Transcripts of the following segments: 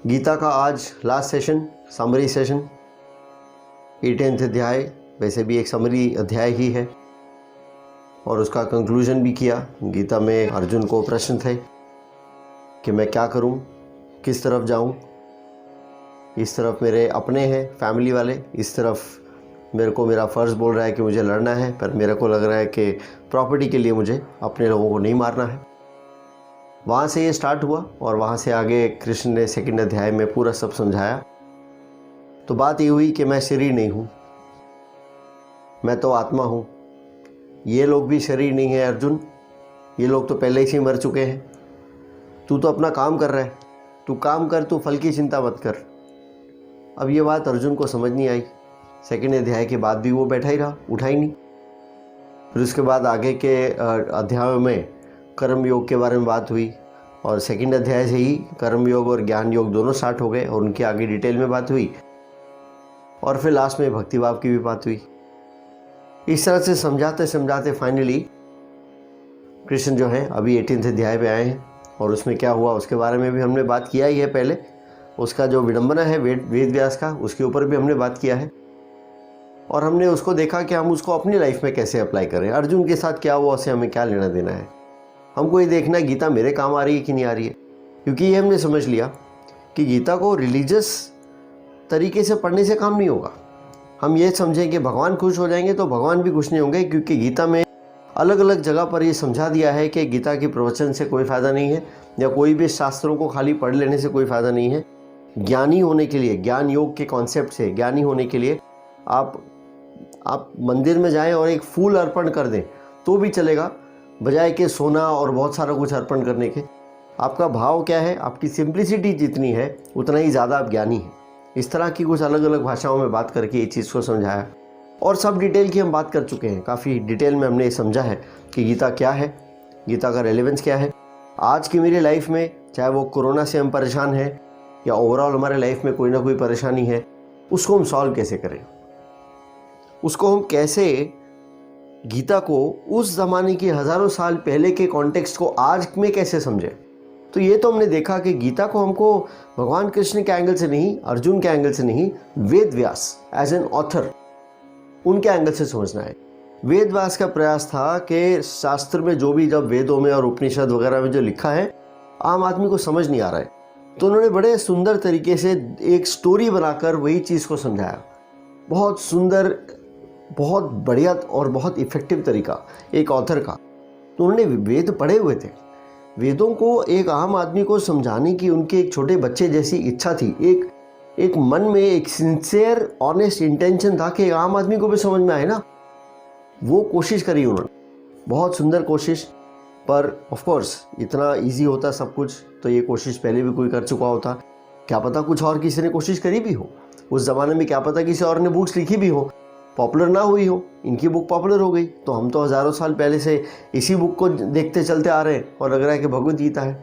गीता का आज last session, summary session, 18th अध्याय वैसे भी एक समरी अध्याय ही है और उसका कंक्लूजन भी किया। गीता में अर्जुन को प्रश्न थे कि मैं क्या करूं, किस तरफ जाऊं। इस तरफ मेरे अपने हैं फैमिली वाले, इस तरफ मेरे को मेरा फ़र्ज़ बोल रहा है कि मुझे लड़ना है, पर मेरे को लग रहा है कि प्रॉपर्टी के लिए मुझे अपने लोगों को नहीं मारना है। वहाँ से ये स्टार्ट हुआ और वहाँ से आगे कृष्ण ने 2nd अध्याय में पूरा सब समझाया। तो बात ये हुई कि मैं शरीर नहीं हूँ, मैं तो आत्मा हूँ। ये लोग भी शरीर नहीं है अर्जुन, ये लोग तो पहले ही मर चुके हैं। तू तो अपना काम कर रहा है, तू काम कर, तू फल की चिंता मत कर। अब ये बात अर्जुन को समझ नहीं आई। 2nd अध्याय के बाद भी वो बैठा ही रहा, उठा ही नहीं। फिर उसके बाद आगे के अध्यायों में कर्म योग के बारे में बात हुई और 2nd अध्याय से ही कर्म योग और ज्ञान योग दोनों स्टार्ट हो गए और उनकी आगे डिटेल में बात हुई और फिर लास्ट में भक्ति भाव की भी बात हुई। इस तरह से समझाते समझाते फाइनली कृष्ण जो है अभी 18th अध्याय पे आए हैं और उसमें क्या हुआ उसके बारे में भी हमने बात किया ही है पहले। उसका जो विडंबना है वेद व्यास का, उसके ऊपर भी हमने बात किया है और हमने उसको देखा कि हम उसको अपनी लाइफ में कैसे अप्लाई करें। अर्जुन के साथ क्या हुआ, उससे हमें क्या लेना देना है। हमको ये देखना है गीता मेरे काम आ रही है कि नहीं आ रही है, क्योंकि ये हमने समझ लिया कि गीता को रिलीजियस तरीके से पढ़ने से काम नहीं होगा। हम ये समझें कि भगवान खुश हो जाएंगे तो भगवान भी खुश नहीं होंगे, क्योंकि गीता में अलग अलग जगह पर ये समझा दिया है कि गीता के प्रवचन से कोई फ़ायदा नहीं है या कोई भी शास्त्रों को खाली पढ़ लेने से कोई फ़ायदा नहीं है। ज्ञानी होने के लिए, ज्ञान योग के कॉन्सेप्ट से ज्ञानी होने के लिए आप मंदिर में जाएं और एक फूल अर्पण कर दें तो भी चलेगा, बजाय के सोना और बहुत सारा कुछ अर्पण करने के। आपका भाव क्या है, आपकी सिंप्लिसिटी जितनी है उतना ही ज़्यादा आप ज्ञानी हैं। इस तरह की कुछ अलग अलग भाषाओं में बात करके ये चीज़ को समझाया और सब डिटेल की हम बात कर चुके हैं। काफ़ी डिटेल में हमने ये समझा है कि गीता क्या है, गीता का रेलेवेंस क्या है आज की मेरी लाइफ में। चाहे वो कोरोना से हम परेशान हैं या ओवरऑल हमारे लाइफ में कोई ना कोई परेशानी है, उसको हम सॉल्व कैसे करें, उसको हम कैसे गीता को उस ज़माने की हज़ारों साल पहले के कॉन्टेक्स्ट को आज में कैसे समझें। तो ये तो हमने देखा कि गीता को हमको भगवान कृष्ण के एंगल से नहीं, अर्जुन के एंगल से नहीं, Ved Vyas as an author उनके एंगल से समझना है। वेद व्यास का प्रयास था कि शास्त्र में जो भी जब वेदों में और उपनिषद वगैरह में जो लिखा है आम आदमी को समझ नहीं आ रहा है, तो उन्होंने बड़े सुंदर तरीके से एक स्टोरी बनाकर वही चीज़ को समझाया। बहुत सुंदर, बहुत बढ़िया और बहुत इफ़ेक्टिव तरीका एक ऑथर का। तो उन्होंने वेद पढ़े हुए थे, वेदों को एक आम आदमी को समझाने की उनके एक छोटे बच्चे जैसी इच्छा थी। एक मन में एक सिंसियर ऑनेस्ट इंटेंशन था कि आम आदमी को भी समझ में आए ना। वो कोशिश करी उन्होंने, बहुत सुंदर कोशिश। पर ऑफ कोर्स इतना इजी होता सब कुछ तो ये कोशिश पहले भी कोई कर चुका होता। क्या पता कुछ और किसी ने कोशिश करी भी हो उस ज़माने में, क्या पता किसी और ने बुक्स लिखी भी हो, पॉपुलर ना हुई हो, इनकी बुक पॉपुलर हो गई। तो हम तो हज़ारों साल पहले से इसी बुक को देखते चलते आ रहे हैं और लग रहा है कि भगवद गीता है।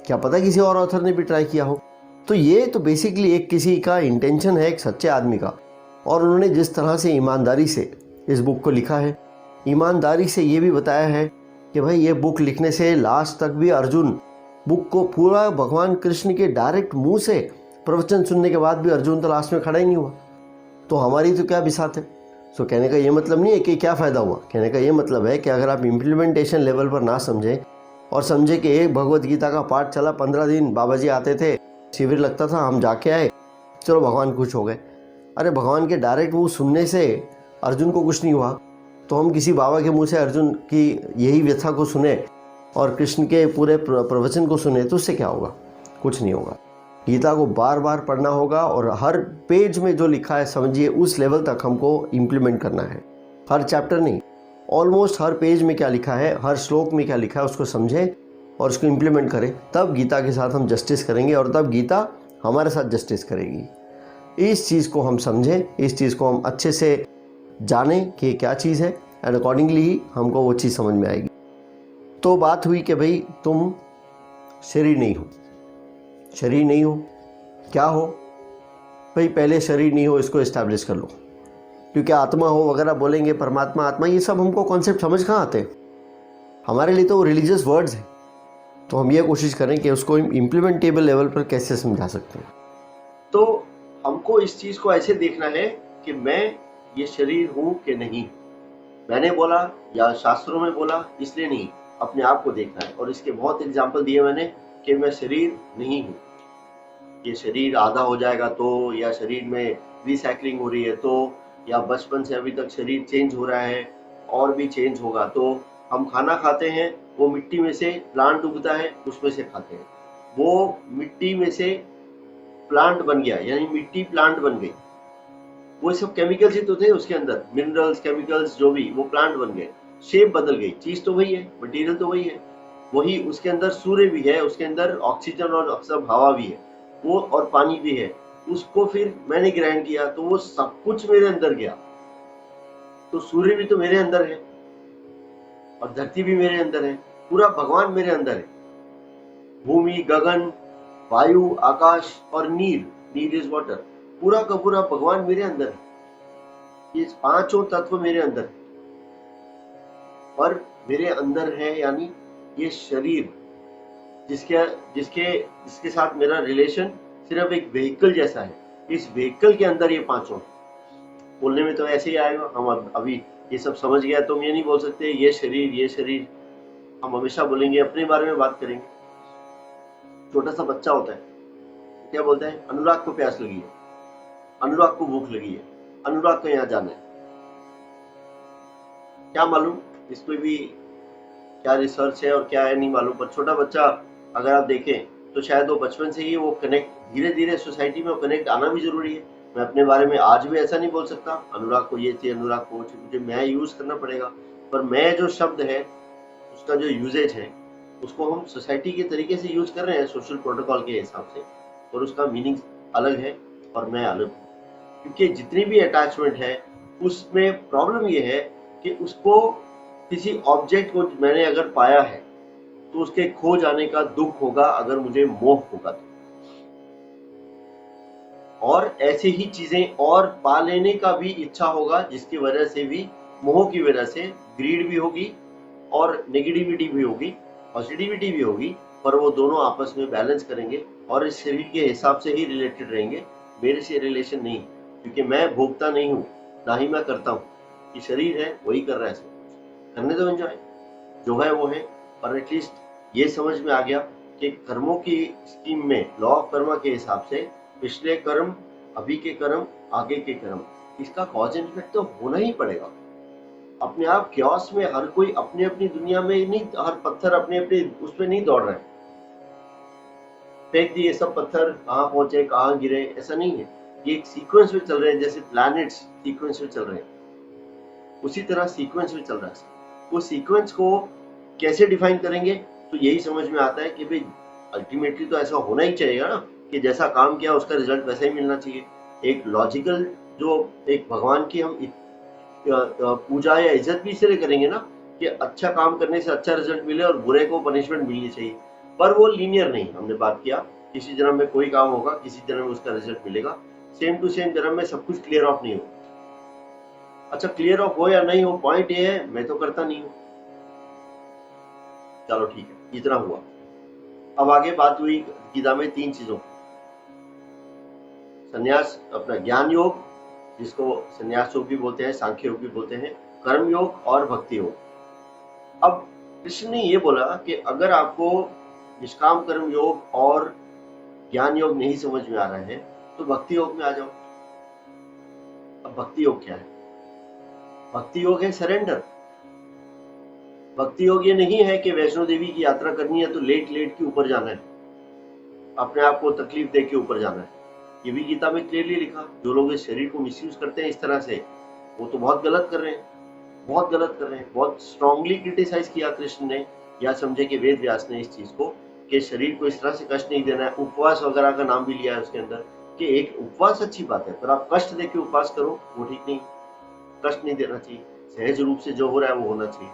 क्या पता किसी और ऑथर ने भी ट्राई किया हो। तो ये तो बेसिकली एक किसी का इंटेंशन है, एक सच्चे आदमी का। और उन्होंने जिस तरह से ईमानदारी से इस बुक को लिखा है, ईमानदारी से ये भी बताया है कि भाई ये बुक लिखने से लास्ट तक भी अर्जुन बुक को पूरा भगवान कृष्ण के डायरेक्ट मुँह से प्रवचन सुनने के बाद भी अर्जुन तो लास्ट में खड़ा ही नहीं हुआ। तो हमारी तो क्या बिसात है। सो कहने का ये मतलब नहीं है कि क्या फ़ायदा हुआ, कहने का ये मतलब है कि अगर आप इम्प्लीमेंटेशन लेवल पर ना समझें और समझे कि एक भगवद गीता का पाठ चला 15 दिन, बाबा जी आते थे, शिविर लगता था, हम जाके आए, चलो भगवान खुश हो गए। अरे भगवान के डायरेक्ट मुँह सुनने से अर्जुन को कुछ नहीं हुआ, तो हम किसी बाबा के मुँह से अर्जुन की यही व्यथा को सुने और कृष्ण के पूरे प्रवचन को सुने तो उससे क्या होगा, कुछ नहीं होगा। गीता को बार बार पढ़ना होगा और हर पेज में जो लिखा है समझिए उस लेवल तक हमको इम्प्लीमेंट करना है। हर चैप्टर नहीं, ऑलमोस्ट हर पेज में क्या लिखा है, हर श्लोक में क्या लिखा है उसको समझें और उसको इम्प्लीमेंट करें। तब गीता के साथ हम जस्टिस करेंगे और तब गीता हमारे साथ जस्टिस करेगी। इस चीज़ को हम समझें, इस चीज़ को हम अच्छे से जानें कि क्या चीज़ है एंड अकॉर्डिंगली ही हमको वो चीज़ समझ में आएगी। तो बात हुई कि भाई तुम शरीर नहीं हो, शरीर नहीं हो, क्या हो भाई, पहले शरीर नहीं हो इसको इस्टेब्लिश कर लो, क्योंकि आत्मा हो वगैरह बोलेंगे, परमात्मा आत्मा, ये सब हमको कॉन्सेप्ट समझ कहाँ आते हैं। हमारे लिए तो वो रिलीजियस वर्ड्स हैं। तो हम ये कोशिश करें कि उसको इम्प्लीमेंटेबल लेवल पर कैसे समझा सकते हैं। तो हमको इस चीज को ऐसे देखना है कि मैं ये शरीर हूं कि नहीं, मैंने बोला या शास्त्रों में बोला इसलिए नहीं, अपने आप को देखना है। और इसके बहुत एग्जाम्पल दिए मैंने कि मैं शरीर नहीं हूं, ये शरीर आधा हो जाएगा तो, या शरीर में रिसाइकलिंग हो रही है तो, या बचपन से अभी तक शरीर चेंज हो रहा है और भी चेंज होगा। तो हम खाना खाते हैं, वो मिट्टी में से प्लांट उगता है, उसमें से खाते हैं, वो मिट्टी में से प्लांट बन गया, यानी मिट्टी प्लांट बन गई। वो सब केमिकल्स ही तो थे उसके अंदर, मिनरल्स, केमिकल्स, जो भी, वो प्लांट बन गए, शेप बदल गई, चीज तो वही है, मटेरियल तो वही है, वही उसके अंदर सूर्य भी है, उसके अंदर ऑक्सीजन और सब हवा भी है, वो और पानी भी है। उसको फिर मैंने ग्राइंड किया तो वो सब कुछ मेरे अंदर गया। तो सूर्य भी तो मेरे अंदर है और धरती भी मेरे अंदर है, पूरा भगवान मेरे अंदर है। भूमि, गगन, वायु, आकाश और नीर, नीर इज वाटर, पूरा का पूरा भगवान मेरे अंदर है। ये पांचों तत्व मेरे अंदर है और मेरे अंदर है, यानी ये शरीर जिसके जिसके जिसके साथ मेरा रिलेशन सिर्फ एक व्हीकल जैसा है, इस व्हीकल के अंदर ये पांचों। बोलने में तो ऐसे ही आएगा, हम अभी ये सब समझ गया तो हम ये नहीं बोल सकते ये शरीर ये शरीर, हम हमेशा बोलेंगे अपने बारे में बात करेंगे। छोटा सा बच्चा होता है, क्या बोलता है? अनुराग को प्यास लगी है, अनुराग को भूख लगी है, अनुराग को यहाँ जाना है। क्या मालूम इस पे भी क्या रिसर्च है और क्या है नहीं मालूम, पर छोटा बच्चा अगर आप देखें तो शायद वो बचपन से ही वो कनेक्ट, धीरे धीरे सोसाइटी में कनेक्ट आना भी जरूरी है। मैं अपने बारे में आज भी ऐसा नहीं बोल सकता अनुराग को ये चाहिए, अनुराग को मुझे मैं यूज करना पड़ेगा। पर मैं जो शब्द है उसका जो यूजेज है उसको हम सोसाइटी के तरीके से यूज कर रहे हैं, सोशल प्रोटोकॉल के हिसाब से, और उसका मीनिंग अलग है और मैं अलग हूँ। क्योंकि जितनी भी अटैचमेंट है उसमें प्रॉब्लम ये है कि उसको किसी ऑब्जेक्ट को मैंने अगर पाया है तो उसके खो जाने का दुख होगा अगर मुझे मोह होगा तो। और ऐसे ही चीजें और पा लेने का भी इच्छा होगा, जिसकी वजह से भी, मोह की वजह से ग्रीड भी होगी और नेगेटिविटी भी होगी, पॉजिटिविटी भी होगी, पर वो दोनों आपस में बैलेंस करेंगे और इस शरीर के हिसाब से ही रिलेटेड रहेंगे, मेरे से रिलेशन नहीं। क्योंकि मैं भोगता नहीं हूँ, ना ही मैं करता हूँ, ये शरीर है वही कर रहा है, सब करने दो, एंजॉय जो है वो है। पर एटलीस्ट ये समझ में आ गया कि कर्मों की स्कीम में, लॉ ऑफ कर्मा के हिसाब से, पिछले कर्म, अभी के कर्म, आगे के कर्म, इसका कॉज एंड इफेक्ट तो होना ही पड़ेगा। अपने आप क्योस में हर कोई अपनी अपनी दुनिया में नहीं, हर पत्थर अपने अपने उसमें नहीं दौड़ रहे हैं, फेंक दिए सब पत्थर, कहाँ पहुंचे कहाँ गिरे, ऐसा नहीं है। ये एक सीक्वेंस में चल रहे हैं, जैसे प्लैनेट्स सीक्वेंस में चल रहे हैं, उसी तरह सीक्वेंस में चल रहा है। वो सीक्वेंस को कैसे डिफाइन करेंगे, तो यही समझ में आता है कि भाई अल्टीमेटली तो ऐसा होना ही चाहिए ना कि जैसा काम किया उसका रिजल्ट वैसा ही मिलना चाहिए। एक लॉजिकल, जो एक भगवान की हम पूजा या इज्जत भी इसलिए करेंगे ना कि अच्छा काम करने से अच्छा रिजल्ट मिले और बुरे को पनिशमेंट मिलनी चाहिए। पर वो लीनियर नहीं, हमने बात किया किसी जन्म में कोई काम होगा, किसी जन्म में उसका रिजल्ट मिलेगा, सेम टू सेम जन्म में सब कुछ क्लियर ऑफ नहीं हो। अच्छा क्लियर ऑफ हो या नहीं हो, पॉइंट ये है मैं तो करता नहीं हूँ। चलो ठीक है, इतना हुआ। अब आगे बात हुई गीता में 3 चीजों की, संन्यास, अपना ज्ञान योग जिसको संन्यास योग भी बोलते हैं, सांख्य योग भी बोलते हैं, कर्म योग और भक्ति योग। अब कृष्ण ने ये बोला कि अगर आपको निष्काम कर्म योग और ज्ञान योग नहीं समझ में आ रहा है तो भक्ति योग में आ जाओ। अब भक्ति योग क्या है? भक्ति योग है सरेंडर। भक्ति योग ये नहीं है कि वैष्णो देवी की यात्रा करनी है तो लेट लेट के ऊपर जाना है, अपने आप को तकलीफ दे के ऊपर जाना है। ये भी गीता में क्लियरली लिखा। जो लोग इस शरीर को मिसयूज करते हैं इस तरह से, वो तो बहुत गलत कर रहे हैं, बहुत गलत कर रहे हैं। बहुत स्ट्रांगली क्रिटिसाइज किया कृष्ण ने, या समझे कि वेद व्यास ने इस चीज को, कि शरीर को इस तरह से कष्ट नहीं देना है। उपवास वगैरह का नाम भी लिया है उसके अंदर कि एक उपवास अच्छी बात है, पर आप कष्ट देके उपवास करो वो ठीक नहीं, कष्ट नहीं देना चाहिए, सहज रूप से जो हो रहा है वो होना चाहिए।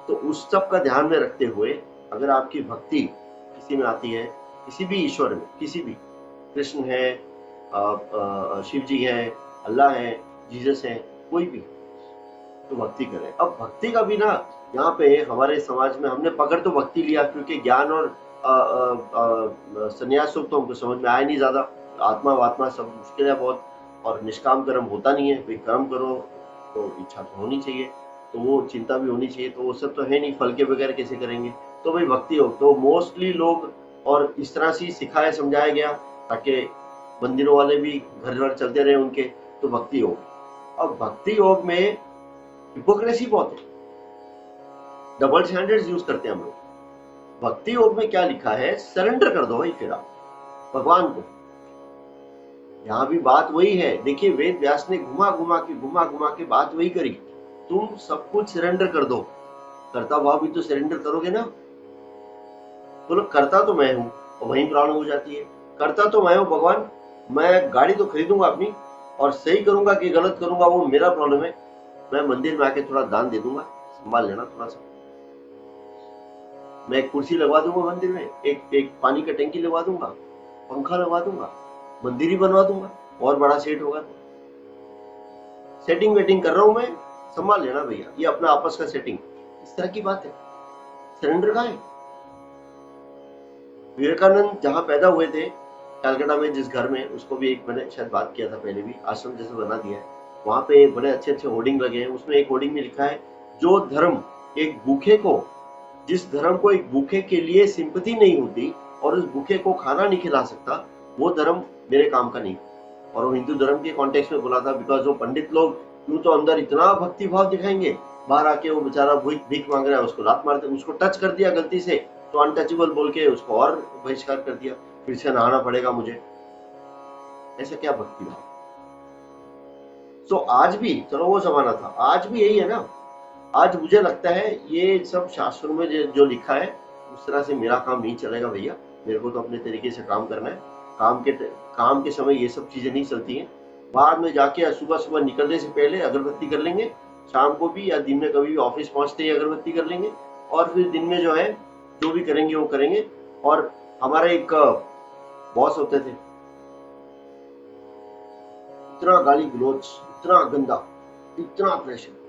तो उस सब का ध्यान में रखते हुए अगर आपकी भक्ति किसी में आती है, किसी भी ईश्वर में, किसी भी, कृष्ण है, शिव जी है, अल्लाह है, जीसस है, कोई भी, तो भक्ति करें। अब भक्ति का भी ना, यहाँ पे हमारे समाज में हमने पकड़ तो भक्ति लिया क्योंकि ज्ञान और संन्यास सुख तो हमको समझ में आया नहीं ज्यादा, आत्मा वात्मा सब मुश्किल है बहुत, और निष्काम कर्म होता नहीं है। भाई कर्म करो तो इच्छा तो होनी चाहिए, तो वो चिंता भी होनी चाहिए, तो वो सब तो है नहीं, फल के बगैर कैसे करेंगे। तो भाई भक्ति योग तो मोस्टली लोग, और इस तरह से सिखाया समझाया गया ताकि मंदिरों वाले भी घर घर चलते रहे उनके। तो भक्ति योग, अब भक्ति योग में हिपोक्रेसी बहुत है, डबल स्टैंडर्ड्स यूज करते हैं हम लोग। भक्ति योग में क्या लिखा है, सरेंडर कर दो भाई फिर आप भगवान को। यहाँ भी बात वही है, देखिए वेद व्यास ने घुमा घुमा के बात वही करी, तुम सब कुछ सरेंडर कर दो। कर्ता भाव भी तो सरेंडर करोगे ना। बोलो कर्ता तो मैं हूं, और वहीं प्रॉब्लम हो जाती है। कर्ता तो मैं हूं भगवान, मैं गाड़ी तो खरीदूंगा अपनी, और सही करूंगा कि गलत करूंगा वो मेरा प्रॉब्लम है। मैं मंदिर में आके थोड़ा दान दे दूंगा, संभाल लेना थोड़ा सा। मैं एक कुर्सी लगवा दूंगा मंदिर में, एक पानी का टंकी लगवा दूंगा, पंखा लगवा दूंगा, मंदिर ही बनवा दूंगा, और बड़ा सेट होगा। सेटिंग वेटिंग कर रहा हूं मैं, संभाल लेना भैया, ये अपना आपस का सेटिंग। इस तरह की बात है। सरेंडर कहाँ है? विवेकानंद जहां पैदा हुए थे कलकत्ता में, जिस घर में, उसको भी एक मैंने शायद बात किया था पहले भी, आश्रम जैसे बना दिया है। वहां पे बड़े अच्छे अच्छे होर्डिंग लगे हैं। उसमें एक होर्डिंग में लिखा है, जो धर्म एक भूखे को, जिस धर्म को एक भूखे के लिए सिंपैथी नहीं होती और उस भूखे को खाना नहीं खिला सकता, वो धर्म मेरे काम का नहीं। और वो हिंदू धर्म के कॉन्टेक्स्ट में बोला था, बिकॉज वो पंडित लोग यूं तो अंदर इतना भक्ति भाव दिखाएंगे, बाहर आके वो बेचारा भीख मांग रहा है, उसको लात मारते, उसको टच कर दिया गलती से तो अनटचेबल बोल के उसको और बहिष्कार कर दिया, फिर से नहाना पड़ेगा मुझे। ऐसा क्या भक्ति भाव? तो आज भी, चलो वो जमाना था, आज भी यही है ना। आज मुझे लगता है ये सब शास्त्रों में जो लिखा है उस तरह से मेरा काम नहीं चलेगा भैया। मेरे को तो अपने तरीके से काम करना है। काम के समय ये सब चीजें नहीं चलती हैं। बाद में जाके सुबह सुबह निकलने से पहले अगरबत्ती कर लेंगे, शाम को भी या दिन में कभी भी ऑफिस पहुंचते ही अगरबत्ती कर लेंगे, और फिर दिन में जो है जो भी करेंगे वो करेंगे। और हमारे एक बॉस होते थे, इतना गाली गलोच, इतना गंदा, इतना प्रेशर,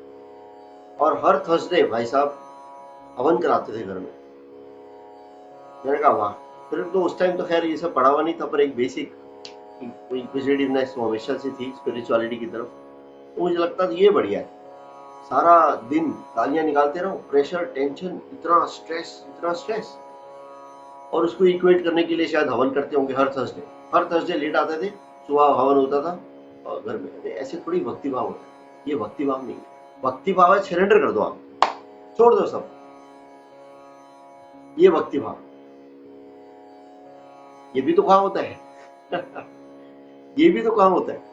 और हर थर्सडे भाई साहब हवन कराते थे घर में। मैंने कहा वाह। फिर तो उस टाइम तो खैर ये सब पढ़ा हुआ नहीं था, पर एक बेसिक इंक्विजिटिवनेस तो हमेशा से थी स्पिरिचुअलिटी की तरफ। तो मुझे लगता था ये बढ़िया है, सारा दिन गालियां निकालते रहो, प्रेशर, टेंशन, इतना स्ट्रेस। और उसको इक्वेट करने के लिए शायद हवन करते होंगे हर थर्सडे लेट आते थे, सुबह हवन होता था और घर में। ऐसे थोड़ी भक्ति भाव होता है, ये भक्ति भाव नहीं है। भक्ति भाव है सरेंडर कर दो, आप छोड़ दो सब, ये भक्ति भाव। ये भी तो काम होता है ये भी तो काम होता है।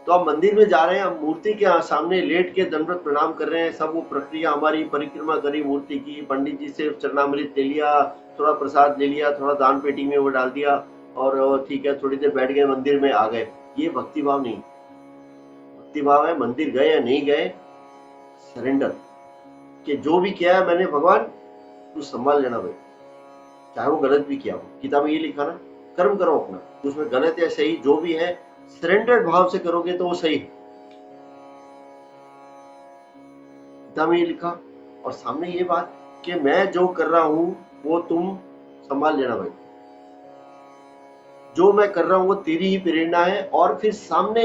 तो आप मंदिर में जा रहे हैं, आप मूर्ति के सामने लेट के दंडवत प्रणाम कर रहे हैं, सब वो प्रक्रिया, हमारी परिक्रमा करी मूर्ति की, पंडित जी से चरणामृत ले लिया, थोड़ा प्रसाद ले लिया, थोड़ा दान पेटी में वो डाल दिया, और ठीक है थोड़ी देर बैठ गए, मंदिर में आ गए। ये भक्ति भाव नहीं। भक्ति भाव है मंदिर गए या नहीं गए, सरेंडर, कि जो भी किया है मैंने भगवान तू संभाल लेना भाई, चाहे वो गलत भी किया हो। गीता में ये लिखा ना, कर्म करो अपना, उसमें गलत या सही जो भी है सरेंडर्ड भाव से करोगे तो वो सही है। गीता में ये लिखा, और सामने ये बात कि मैं जो कर रहा हूं वो तुम संभाल लेना भाई, जो मैं कर रहा हूं वो तेरी ही प्रेरणा है, और फिर सामने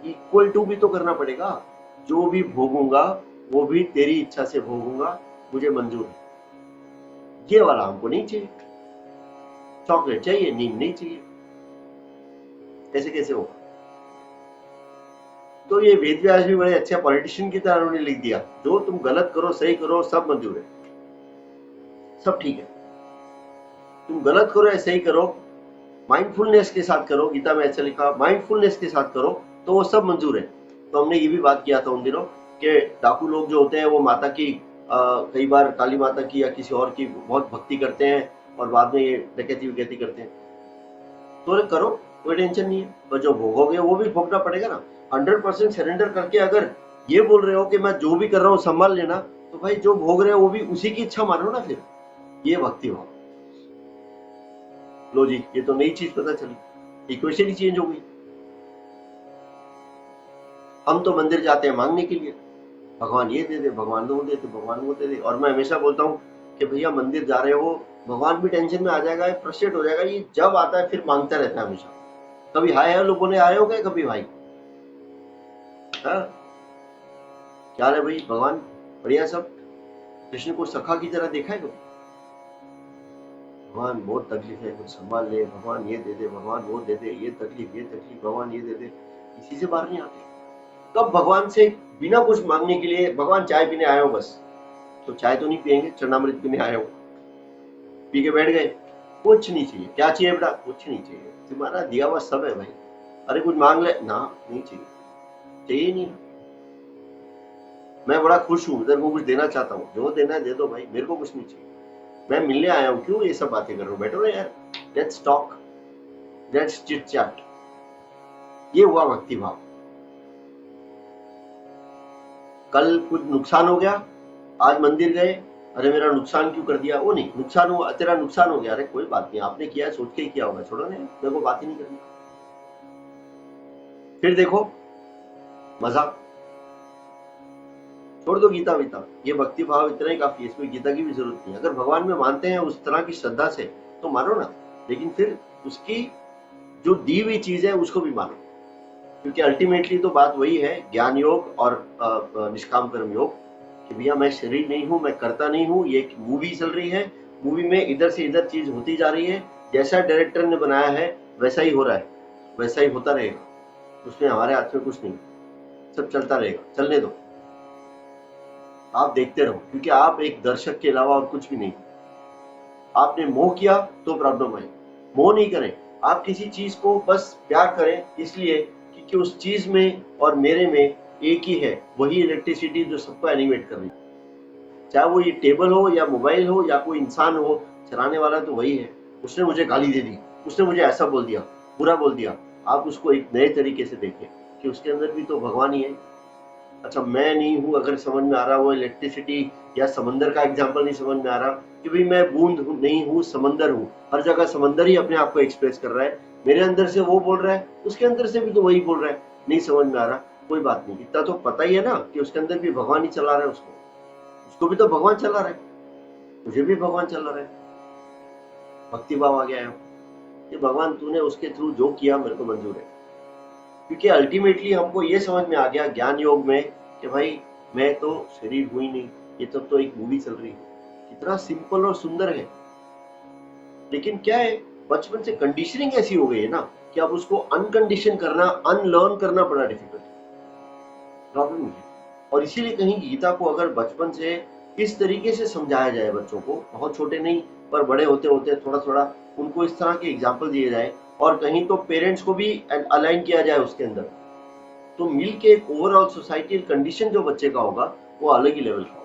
इक्वल टू भी तो करना पड़ेगा, जो भी भोगूंगा वो भी तेरी इच्छा से भोगूंगा, मुझे मंजूर है। ये वाला हमको नहीं चाहिए। चॉकलेट चाहिए, नींद नहीं चाहिए, ऐसे कैसे होगा? तो ये वेद व्यास भी बड़े अच्छे पॉलिटिशियन की तरह उन्होंने लिख दिया, जो तुम गलत करो सही करो सब मंजूर है, सब ठीक है। तुम गलत करो या सही करो, माइंडफुलनेस के साथ करो, गीता में ऐसा लिखा, माइंडफुलनेस के साथ करो तो वो सब मंजूर है। तो हमने ये भी बात किया था उन दिनों कि डाकू लोग जो होते हैं वो माता की, कई बार काली माता की या किसी और की बहुत भक्ति करते हैं और बाद में ये डकैती वकैती करते हैं। तो करो, कोई टेंशन नहीं है, पर जो भोगोगे वो भी भोगना पड़ेगा ना। 100% सरेंडर करके अगर ये बोल रहे हो कि मैं जो भी कर रहा हूँ संभाल लेना, तो भाई जो भोग रहे हो वो भी उसी की इच्छा मानो ना फिर। ये भक्ति भाव। लो जी, ये तो नई चीज पता चली, इक्वेशन ही चेंज हो गई। हम तो मंदिर जाते हैं मांगने के लिए, भगवान ये दे दे, भगवान वो दे दे, भगवान वो दे दे। और मैं हमेशा बोलता हूँ कि भैया मंदिर जा रहे हो भगवान भी टेंशन में आ जाएगा, फ्रस्ट्रेट हो जाएगा। ये जब आता है फिर मांगता रहता है हमेशा। कभी हाय हेलो बोले आए हो गए कभी भाई? हाँ, क्या है भाई? भगवान बढ़िया सब? कृष्ण को सखा की तरह देखा है कभी? भगवान बहुत तकलीफ है, कुछ संभाल ले, भगवान ये दे दे, भगवान वो दे दे, ये तकलीफ, भगवान ये दे दे, किसी से बाहर नहीं आते। कब भगवान से बिना कुछ मांगने के लिए, भगवान चाय पीने आए हो बस, तो चाय तो नहीं पियेंगे, चरणामृत पीने आए हो, पी के बैठ गए, कुछ नहीं चाहिए। क्या चाहिए बेटा? कुछ नहीं चाहिए, तुम्हारा दिया हुआ सब है भाई। अरे कुछ मांग ले ना, नहीं चाहिए, चाहिए नहीं। मैं बड़ा खुश हूँ, इधर को कुछ देना चाहता हूँ, जो देना है दे दो भाई, मेरे को कुछ नहीं चाहिए। मैं मिलने आया हूँ, क्यों ये सब बातें कर रहा हूँ? बैठो ना यार, let's talk, let's chit chat. ये हुआ भक्ति भाव। कल कुछ नुकसान हो गया, आज मंदिर गए, अरे मेरा नुकसान क्यों कर दिया? वो नहीं, नुकसान हुआ, तेरा नुकसान हो गया, अरे कोई बात नहीं, आपने किया सोच के ही किया होगा, छोड़ो ना, मेरे को बात ही नहीं करनी। फिर देखो मजा, छोड़ दो गीता वीता, ये भक्ति भाव इतना ही काफी है, इसमें गीता की भी जरूरत नहीं। अगर भगवान में मानते हैं उस तरह की श्रद्धा से तो मानो ना, लेकिन फिर उसकी जो दी हुई चीज है उसको भी मानो, क्योंकि अल्टीमेटली तो बात वही है, ज्ञान योग और निष्काम कर्म योग, कि भैया मैं शरीर नहीं हूँ, मैं करता नहीं हूँ, ये एक मूवी चल रही है, मूवी में इधर से इधर चीज होती जा रही है, जैसा डायरेक्टर ने बनाया है वैसा ही हो रहा है, वैसा ही होता रहेगा, उसमें हमारे हाथ में कुछ नहीं, सब चलता रहेगा, चलने दो, आप देखते रहो, क्योंकि आप एक दर्शक के अलावा और कुछ भी नहीं। आपने मोह किया तो प्रॉब्लम आई, मोह नहीं करें, आप किसी चीज को बस प्यार करें, इसलिए क्योंकि उस चीज में और मेरे में एक ही है, वही इलेक्ट्रिसिटी जो सबको एनिमेट कर रही है, चाहे वो ये टेबल हो या मोबाइल हो या कोई इंसान हो, चलाने वाला तो वही है। उसने मुझे गाली दे दी, उसने मुझे ऐसा बोल दिया, बुरा बोल दिया, आप उसको एक नए तरीके से देखें कि उसके अंदर भी तो भगवान ही है। अच्छा मैं नहीं हूँ, अगर समझ में आ रहा, वो इलेक्ट्रिसिटी या समंदर का एग्जांपल नहीं समझ में आ रहा कि भाई मैं बूंद नहीं हूँ, समंदर हूँ, हर जगह समंदर ही अपने आप को एक्सप्रेस कर रहा है, मेरे अंदर से वो बोल रहा है, उसके अंदर से भी तो वही बोल रहा है, नहीं समझ में आ रहा, कोई बात नहीं, इतना तो पता ही है ना कि उसके अंदर भी भगवान ही चला रहा है, उसको भी तो भगवान चला रहा है, मुझे भी भगवान चला रहा है। भक्ति भाव आ गया है कि भगवान तूने उसके थ्रू जो किया मेरे को मंजूर है, क्योंकि अल्टीमेटली हमको ये समझ में आ गया ज्ञान योग में कि भाई मैं तो शरीर हुई नहीं, ये तो एक मूवी चल रही है। कितना सिंपल और सुंदर है, लेकिन क्या है, बचपन से कंडीशनिंग ऐसी हो गई है ना कि अब उसको अनकंडीशन करना, अनलर्न करना बड़ा डिफिकल्ट प्रॉब्लम है। और इसीलिए कहीं गीता को अगर बचपन से इस तरीके से समझाया जाए बच्चों को, बहुत छोटे नहीं पर बड़े होते होते थोड़ा थोड़ा उनको इस तरह के एग्जाम्पल दिए जाए, और कहीं तो पेरेंट्स को भी अलाइन किया जाए उसके अंदर, तो मिल के एक ओवरऑल सोसाइटल कंडीशन जो बच्चे का होगा वो अलग ही लेवल का होगा।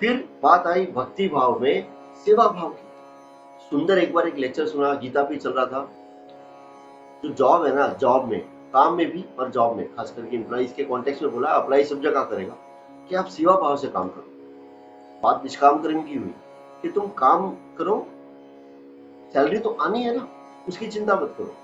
फिर बात आई भक्ति भाव में सेवा भाव की। सुंदर एक बार एक लेक्चर सुना, गीता पे चल रहा था, जो जॉब है ना, जॉब में, काम में भी और जॉब में, खास करके एम्प्लॉइज के कॉन्टेक्स्ट में बोला, अप्लाई सब जगह करेगा कि आप सेवा भाव से काम करो। बात निष्काम कर्म की हुई कि तुम काम करो, सैलरी तो आनी है ना, उसकी चिंता मत करो,